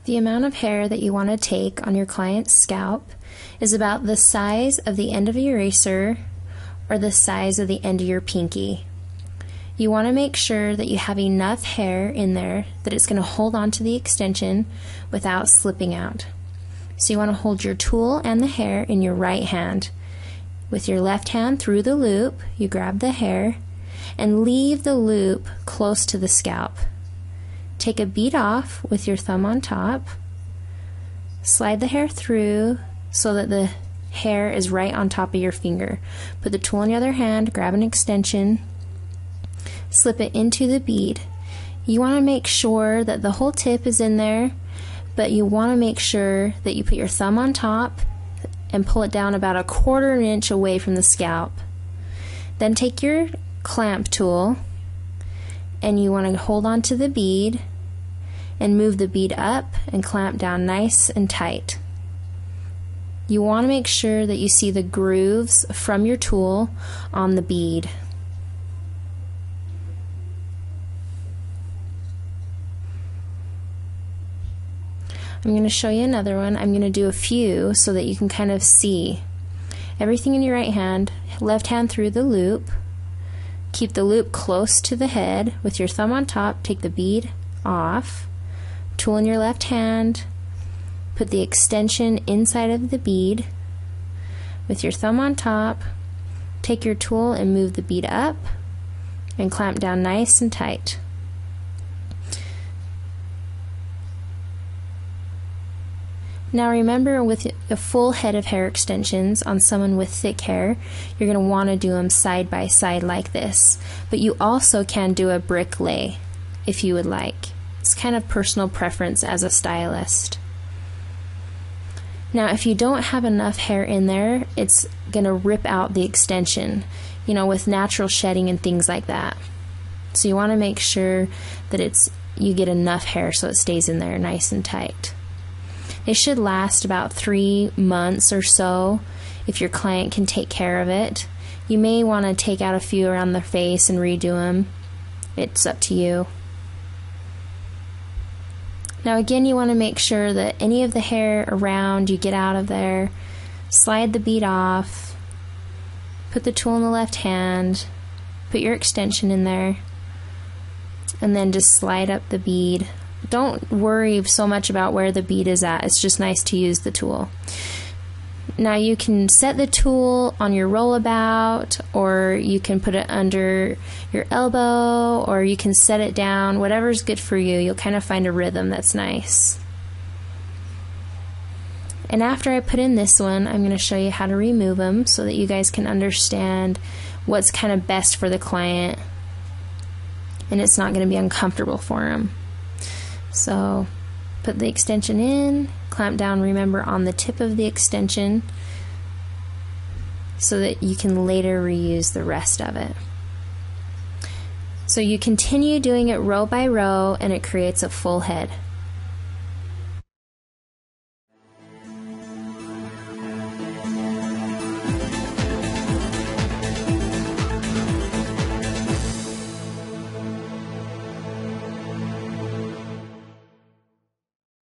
The amount of hair that you want to take on your client's scalp is about the size of the end of your eraser or the size of the end of your pinky. You want to make sure that you have enough hair in there that it's going to hold on to the extension without slipping out. So you want to hold your tool and the hair in your right hand. With your left hand through the loop, you grab the hair and leave the loop close to the scalp. Take a bead off with your thumb on top. Slide the hair through so that the hair is right on top of your finger. Put the tool in the other hand, grab an extension, slip it into the bead. You want to make sure that the whole tip is in there, but you want to make sure that you put your thumb on top and pull it down about 1/4 inch away from the scalp. Then take your clamp tool and you want to hold on to the bead and move the bead up and clamp down nice and tight. You want to make sure that you see the grooves from your tool on the bead. I'm going to show you another one. I'm going to do a few so that you can kind of see. Everything in your right hand, left hand through the loop. Keep the loop close to the head. With your thumb on top, take the bead off. Tool in your left hand. Put the extension inside of the bead. With your thumb on top, take your tool and move the bead up and clamp down nice and tight. Now remember, with a full head of hair extensions on someone with thick hair, you're going to want to do them side by side like this. But you also can do a brick lay if you would like. It's kind of personal preference as a stylist. Now if you don't have enough hair in there, it's going to rip out the extension, you know, with natural shedding and things like that. So you want to make sure that you get enough hair so it stays in there nice and tight. They should last about 3 months or so if your client can take care of it. You may want to take out a few around the face and redo them. It's up to you. Now again, you want to make sure that any of the hair around you get out of there. Slide the bead off. Put the tool in the left hand. Put your extension in there. And then just slide up the bead. Don't worry so much about where the bead is at. It's just nice to use the tool. Now you can set the tool on your rollabout, or you can put it under your elbow, or you can set it down. Whatever's good for you. You'll kind of find a rhythm that's nice. And after I put in this one, I'm going to show you how to remove them so that you guys can understand what's kind of best for the client and it's not going to be uncomfortable for them. So put the extension in, clamp down, remember, on the tip of the extension so that you can later reuse the rest of it. So you continue doing it row by row and it creates a full head.